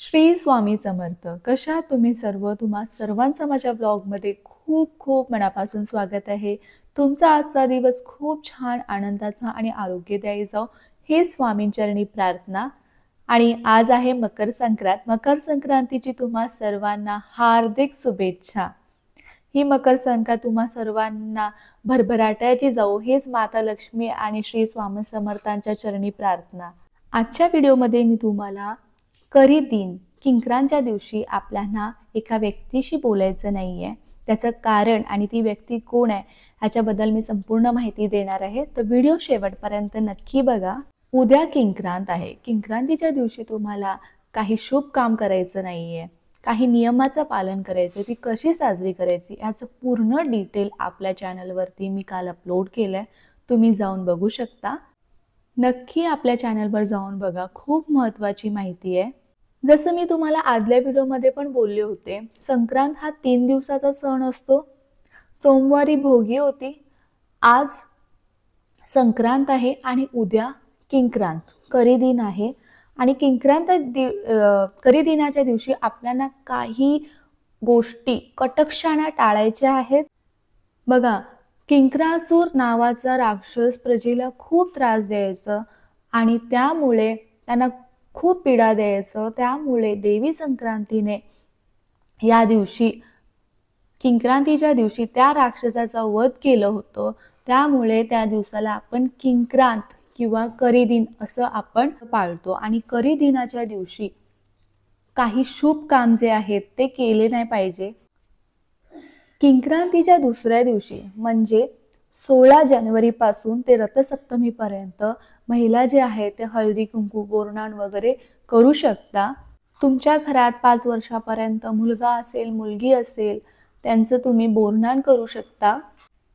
श्री स्वामी समर्थ. कशा आहात तुम्ही सर्व? तुम्हा सर्वांचं माझ्या ब्लॉगमध्ये खूप खूप मनापासून स्वागत आहे. तुमचा आजचा दिवस खूप छान आनंदाचा आणि आरोग्यदायी जाओ ही स्वामींचरणी प्रार्थना. आणि आज आहे मकर संक्रांत. मकर संक्रांतीची तुम्हा सर्वांना हार्दिक शुभेच्छा. ही मकर संक्रांत तुम्हा सर्वांना भरभराट्याची जाओ हीच माता लक्ष्मी आणि श्री स्वामी समर्थांच्या चरणी प्रार्थना. आजच्या व्हिडिओमध्ये मी तुम्हाला करी दिन किंक्रांतच्या दिवशी आपल्याला एका व्यक्तीशी बोलायचं नाहीये, त्याचं कारण आणि ती व्यक्ती कोण आहे ह्याच्याबद्दल मी संपूर्ण माहिती देणार आहे. तर व्हिडिओ शेवटपर्यंत नक्की बघा. उद्या किंक्रांत आहे. किंक्रांतीच्या दिवशी तुम्हाला काही शुभ काम करायचं नाहीये, काही नियमाचं पालन करायचं. ती कशी साजरी करायची याचं पूर्ण डिटेल आपल्या चॅनलवरती मी काल अपलोड केलंय, तुम्ही जाऊन बघू शकता. नक्की आपल्या चॅनलवर जाऊन बघा, खूप महत्त्वाची माहिती आहे. जसं मी तुम्हाला आदल्या व्हिडिओमध्ये पण बोलले होते, संक्रांत हा 3 दिवसाचा सण असतो. सोमवारी भोगी होती, आज संक्रांत आहे आणि उद्या किंक्रांत करी दिन आहे. आणि करी दिनाच्या दिवशी आपल्याला काही गोष्टी कटकशाने टाळायच्या आहेत. बघा, किंक्रासूर नावाचा राक्षस प्रजेला खूप त्रास द्यायचा आणि त्यामुळे त्यांना खूप पीडा द्यायचं. त्यामुळे देवी संक्रांतीने या दिवशी किंक्रांतीच्या दिवशी त्या राक्षसाचा वध केलं होतं. त्यामुळे त्या दिवसाला आपण किंक्रांत किंवा करी दिन असं आपण पाळतो. आणि करी दिनाच्या दिवशी काही शुभ काम जे आहेत ते केले नाही पाहिजे. किंक्रांतीच्या दुसऱ्या दिवशी म्हणजे 16 जानेवारीपासून ते रथसप्तमीपर्यंत महिला जे आहेत ते हळदी कुंकू बोरनान वगैरे करू शकता. तुमच्या घरात 5 वर्षापर्यंत मुलगा असेल मुलगी असेल त्यांचं तुम्ही बोरनान करू शकता.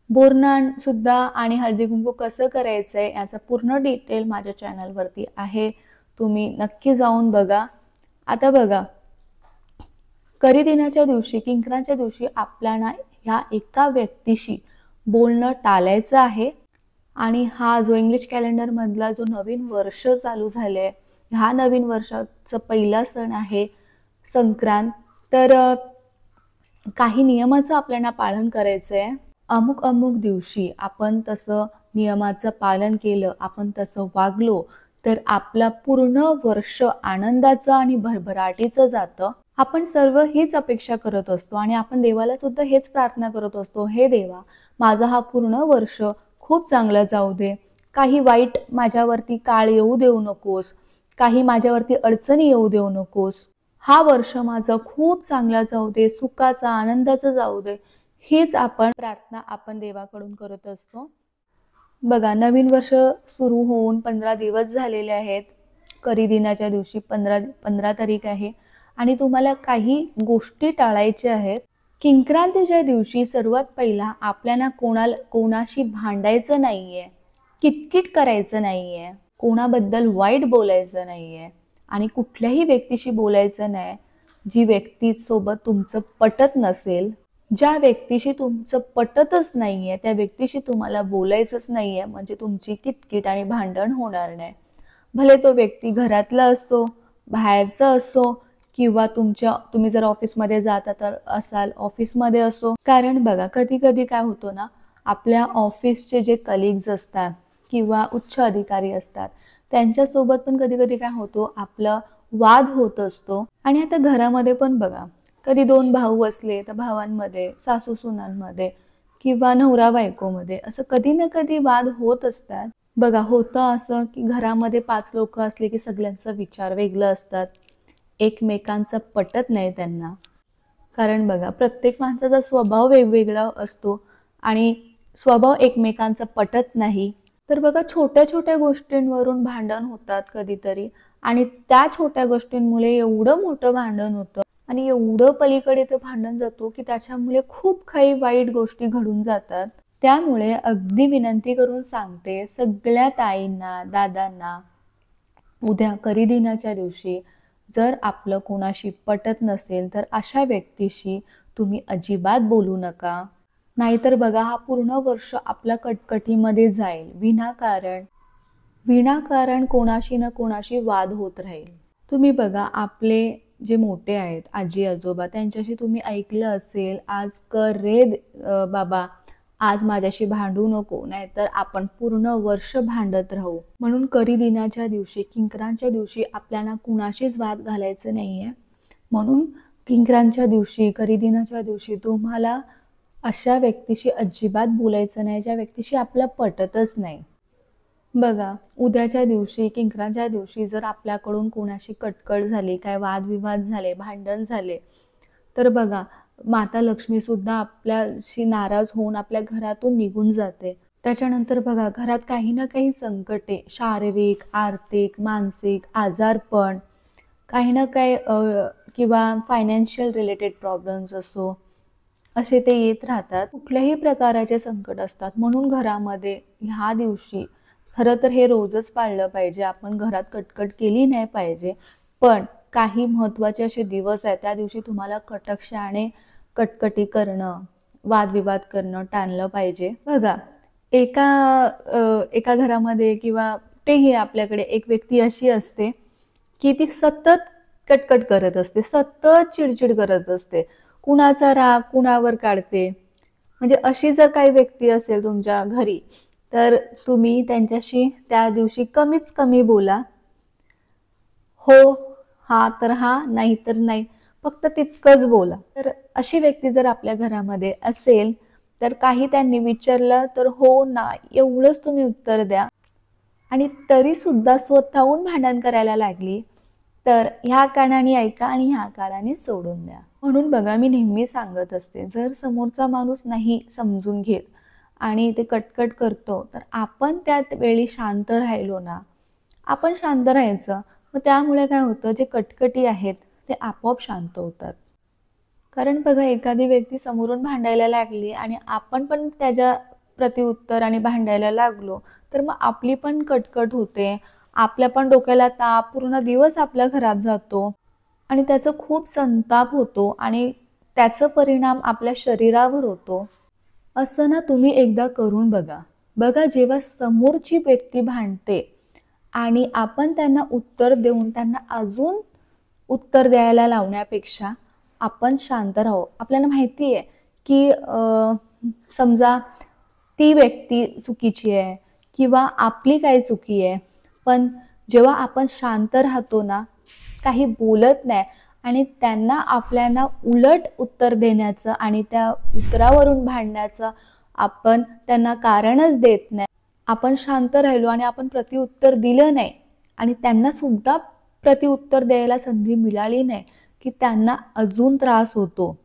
बोरनान सुद्धा आणि हळदी कुंकू कसं करायचं आहे याचा पूर्ण डिटेल माझ्या चॅनलवरती आहे, तुम्ही नक्की जाऊन बघा. आता बघा, करी दिनाच्या दिवशी किंक्रांतच्या दिवशी आपल्याला ह्या एका व्यक्तीशी बोलणं टाळायचं आहे. आणि हा जो इंग्लिश कॅलेंडर मधला जो नवीन वर्ष चालू झालंय, ह्या नवीन वर्षाचा पहिला सण आहे संक्रांत. तर काही नियमाचं आपल्याला पालन करायचं आहे. अमुक अमुक दिवशी आपण तसं नियमाचं पालन केलं, आपण तसं वागलो तर आपला पूर्ण वर्ष आनंदाचं आणि भरभराटीचं जातं. आपण सर्व हीच अपेक्षा करत असतो आणि आपण देवाला सुद्धा हेच प्रार्थना करत असतो, हे देवा माझा हा पूर्ण वर्ष खूप चांगला जाऊ दे, काही वाईट माझ्यावरती काळ येऊ देऊ नकोस, काही माझ्यावरती अडचणी येऊ देऊ नकोस, हा वर्ष माझा खूप चांगला जाऊ दे, सुखाचा आनंदाचा जाऊ दे, हीच आपण प्रार्थना आपण देवाकडून करत असतो. बघा, नवीन वर्ष सुरू होऊन 15 दिवस झालेले आहेत. करी दिनाच्या दिवशी 15 तारीख आहे आणि तुम्हाला काही गोष्टी टाळायच्या आहेत. किंक्रांतीच्या दिवशी सर्वात पहिला आपल्याला कोणाशी भांडायचं नाहीये, किटकिट करायचं नाहीये, कोणाबद्दल वाईट बोलायचं नाहीये आणि कुठल्याही व्यक्तीशी बोलायचं नाही जी व्यक्तीसोबत तुमचं पटत नसेल. ज्या व्यक्तीशी तुमचं पटतच नाहीये त्या व्यक्तीशी तुम्हाला बोलायचंच नाहीये, म्हणजे तुमची किटकिट आणि भांडण होणार नाही. भले तो व्यक्ती घरातला असो, बाहेरचा असो किंवा तुम्ही जर ऑफिसमध्ये जाता तर असाल ऑफिसमध्ये असो. कारण बघा, कधी कधी काय होतं ना, आपल्या ऑफिसचे जे कलिग्स असतात किंवा उच्च अधिकारी असतात त्यांच्यासोबत पण कधी कधी काय होतो, आपला वाद होत असतो. आणि आता घरामध्ये पण बघा, कधी 2 भाऊ असले तर भावांमध्ये, सासू सुनांमध्ये किंवा नवरा बायकोमध्ये असं कधी ना कधी वाद होत असतात. बघा, होतं असं की घरामध्ये 5 लोक असले की सगळ्यांचं विचार वेगळं असतात, एकमेकांचं पटत नाही त्यांना. कारण बघा, प्रत्येक माणसाचा स्वभाव वेगवेगळा असतो आणि स्वभाव एकमेकांचा पटत नाही. तर बघा, छोट्या छोट्या गोष्टींवरून भांडण होतात कधीतरी आणि त्या छोट्या गोष्टींमुळे एवढं मोठं भांडण होतं आणि एवढं पलीकडे ते भांडण जातो की त्याच्यामुळे खूप काही वाईट गोष्टी घडून जातात. त्यामुळे अगदी विनंती करून सांगते सगळ्या ताईंना, दादांना, उद्या करी दिनाच्या दिवशी जर आपलं कोणाशी पटत नसेल तर अशा व्यक्तीशी तुम्ही अजिबात बोलू नका. नाहीतर बघा, हा पूर्ण वर्ष आपल्या कटकटीमध्ये जाईल. विनाकारण कोणाशी ना कोणाशी वाद होत राहील. तुम्ही बघा, आपले जे मोठे आहेत आजी आजोबा त्यांच्याशी तुम्ही ऐकलं असेल, आज कर रे बाबा, आज माझ्याशी भांडू नको, नाहीतर आपण पूर्ण वर्ष भांडत राहू. म्हणून करी दिनाच्या दिवशी, किंक्रांच्या दिवशी आपल्याला कुणाशीच वाद घालायचं नाहीये. म्हणून किंक्रांच्या दिवशी, करी दिनाच्या दिवशी तुम्हाला अशा व्यक्तीशी अजिबात बोलायचं नाही ज्या व्यक्तीशी आपलं पटतच नाही. बघा, उद्याच्या दिवशी, किंक्रांच्या दिवशी जर आपल्याकडून कोणाशी कटकट झाली, काय वादविवाद झाले, भांडण झाले, तर बघा माता लक्ष्मी सुद्धा आपल्याशी नाराज होऊन आपल्या घरातून निघून जाते. त्याच्यानंतर बघा घरात काही ना काही संकटे, शारीरिक, आर्थिक, मानसिक, आजारपण, काही ना काही किंवा फायनान्शियल रिलेटेड प्रॉब्लेम्स असो, असे ते येत राहतात. कुठल्याही प्रकाराचे संकट असतात. म्हणून घरामध्ये ह्या दिवशी, खरं तर हे रोजच पाळलं पाहिजे, आपण घरात कटकट केली नाही पाहिजे, पण काही महत्त्वाचे असे दिवस आहेत त्या दिवशी तुम्हाला कटाक्षाने कटकटी करणं, वादविवाद करणं टाळलं पाहिजे. बघा, एका घरामध्ये किंवा कुठेही आपल्याकडे एक व्यक्ती अशी असते की ती सतत कटकट करत असते, सतत चिडचिड करत असते, कुणाचा राग कुणावर काढते. म्हणजे अशी जर काही व्यक्ती असेल तुमच्या घरी, तर तुम्ही त्यांच्याशी त्या दिवशी कमीत कमी बोला. हो, हा तर हा, नाही तर नाही, फक्त तितकंच बोला. तर अशी व्यक्ती जर आपल्या घरामध्ये असेल, तर काही त्यांनी विचारलं तर हो ना एवढंच तुम्ही उत्तर द्या. आणि तरी सुद्धा स्वतःहून भांडण करायला लागली, तर ह्या कानाने ऐका आणि ह्या कानाने सोडून द्या. म्हणून बघा, मी नेहमी सांगत असते, जर समोरचा माणूस नाही समजून घेत आणि ते कटकट करतो, तर आपण त्या वेळी शांत राहिलो ना, आपण शांत राहायचं. मग त्यामुळे काय होतं, जे कटकटी आहेत ते आपोआप शांत होतात. कारण बघा, एखादी व्यक्ती समोरून भांडायला लागली आणि आपण पण त्याच्या प्रतिउत्तर आणि भांडायला लागलो, तर मग आपली पण कटकट होते, आपल्या पण डोक्याला ताप, पूर्ण दिवस आपला खराब जातो आणि त्याचा खूप संताप होतो आणि त्याचा परिणाम आपल्या शरीरावर होतो. असं ना तुम्ही एकदा करून बघा. बघा, जेव्हा समोरची व्यक्ती भांडते आणि आपण त्यांना उत्तर देऊन त्यांना अजून उत्तर द्यायला लावण्यापेक्षा आपण शांत राहू. आपल्याला माहिती आहे की समजा ती व्यक्ती चुकीची आहे किंवा आपली काही चुकी आहे, पण जेव्हा आपण शांत राहतो ना, काही बोलत नाही आणि त्यांना आपल्याला उलट उत्तर देण्याचं आणि त्या उत्तरावरून भांडण्याचं आपण त्यांना कारणच देत नाही, आपण शांत राहिलो आणि आपण प्रतिउत्तर दिलं नाही आणि त्यांना सुद्धा प्रतिउत्तर द्यायला संधी मिळाली नाही, की त्यांना अजून त्रास होतो.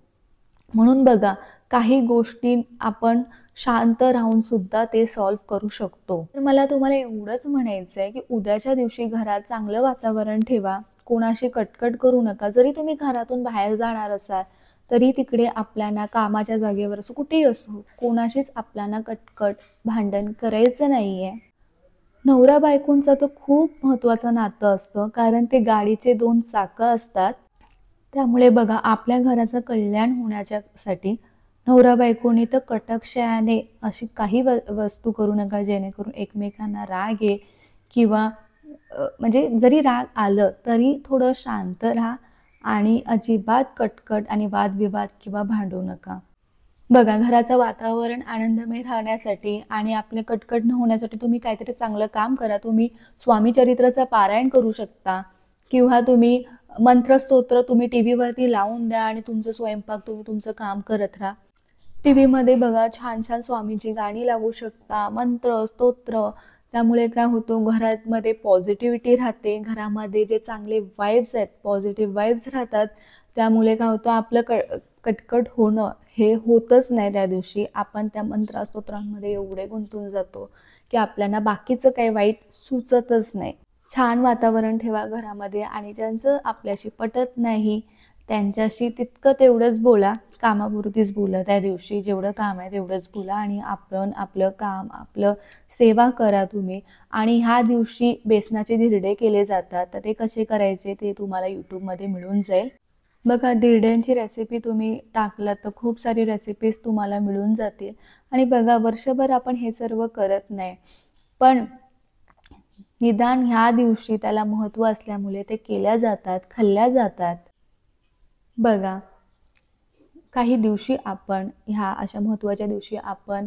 म्हणून बघा, काही गोष्टी आपण शांत राहून सुद्धा ते सॉल्व्ह करू शकतो. तर मला तुम्हाला एवढंच म्हणायचं आहे की उद्याच्या दिवशी घरात चांगलं वातावरण ठेवा, कोणाशी कटकट करू नका. जरी तुम्ही घरातून बाहेर जाणार असाल, तरी तिकडे आपल्याला कामाच्या जागेवर असो, कुठेही असो, कोणाशीच आपल्याला कटकट भांडण करायचं नाहीये. नवरा बायकोंचं तर खूप महत्त्वाचं नातं असतं, कारण ते गाडीचे दोन चाकं असतात. त्यामुळे बघा, आपल्या घराचं कल्याण होण्याच्यासाठी नवरा बायकोनी तर कटाक्षाने अशी काही वस्तू करू नका जेणेकरून एकमेकांना राग ये किंवा म्हणजे जरी राग आलं तरी थोडं शांत राहा आणि अजिबात कटकट आणि वादविवाद किंवा भांडू नका. बघा, घराचं वातावरण आनंदमय राहण्यासाठी आणि आपले कटकट न होण्यासाठी तुम्ही काहीतरी चांगलं काम करा. तुम्ही स्वामी चरित्राचं पारायण करू शकता किंवा तुम्ही मंत्रस्तोत्र तुम्ही टीव्हीवरती लावून द्या आणि तुमचं स्वयंपाक तुम्ही तुमचं काम करत राहा. टीव्हीमध्ये बघा, छान छान स्वामीची गाणी लागू शकता, मंत्र स्तोत्र. त्यामुळे काय होतं, घरामध्ये पॉझिटिव्हिटी राहते, घरामध्ये जे चांगले वाईब्स आहेत, पॉझिटिव्ह वाईब्स राहतात. त्यामुळे काय होतं, आपलं कटकट होणं हे होतच नाही. त्या दिवशी आपण त्या मंत्रस्तोत्रांमध्ये एवढे गुंतून जातो की आपल्याला बाकीचं काही वाईट सुचतच नाही. छान वातावरण ठेवा घरामध्ये आणि ज्यांचं आपल्याशी पटत नाही त्यांच्याशी तितकं तेवढंच बोला, कामापुरतीच बोला. त्या दिवशी जेवढं काम आहे तेवढंच बोला आणि आपण आपलं काम, आपलं सेवा करा तुम्ही. आणि ह्या दिवशी बेसनाचे धिरडे केले जातात, तर ते कसे करायचे ते तुम्हाला यूट्यूबमध्ये मिळून जाईल. बघा, धिरड्यांची रेसिपी तुम्ही टाकलं तर खूप सारी रेसिपीज तुम्हाला मिळून जातील. आणि बघा, वर्षभर आपण हे सर्व करत नाही, पण निदान ह्या दिवशी त्याला महत्त्व असल्यामुळे ते केल्या जातात, खाल्ल्या जातात. बघा, काही दिवशी आपण ह्या अशा महत्त्वाच्या दिवशी आपण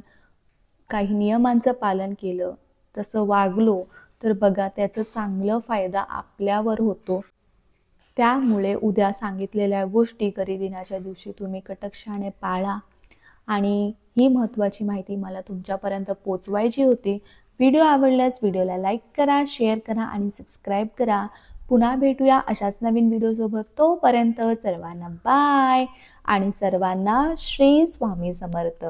काही नियमांचं पालन केलं, तसं वागलो, तर बघा त्याचा चांगला फायदा आपल्यावर होतो. त्यामुळे उद्या सांगितलेल्या गोष्टी दिनाच्या दिवशी तुम्ही कटाक्षाने पाळा. आणि ही महत्त्वाची माहिती मला तुमच्यापर्यंत पोचवायची होती. व्हिडिओ आवडल्यास व्हिडिओला लाईक करा, शेअर करा आणि सबस्क्राईब करा. पुन्हा भेटूया अशाच नवीन व्हिडिओसोबत. तोपर्यंत सर्वांना बाय आणि सर्वांना श्री स्वामी समर्थ.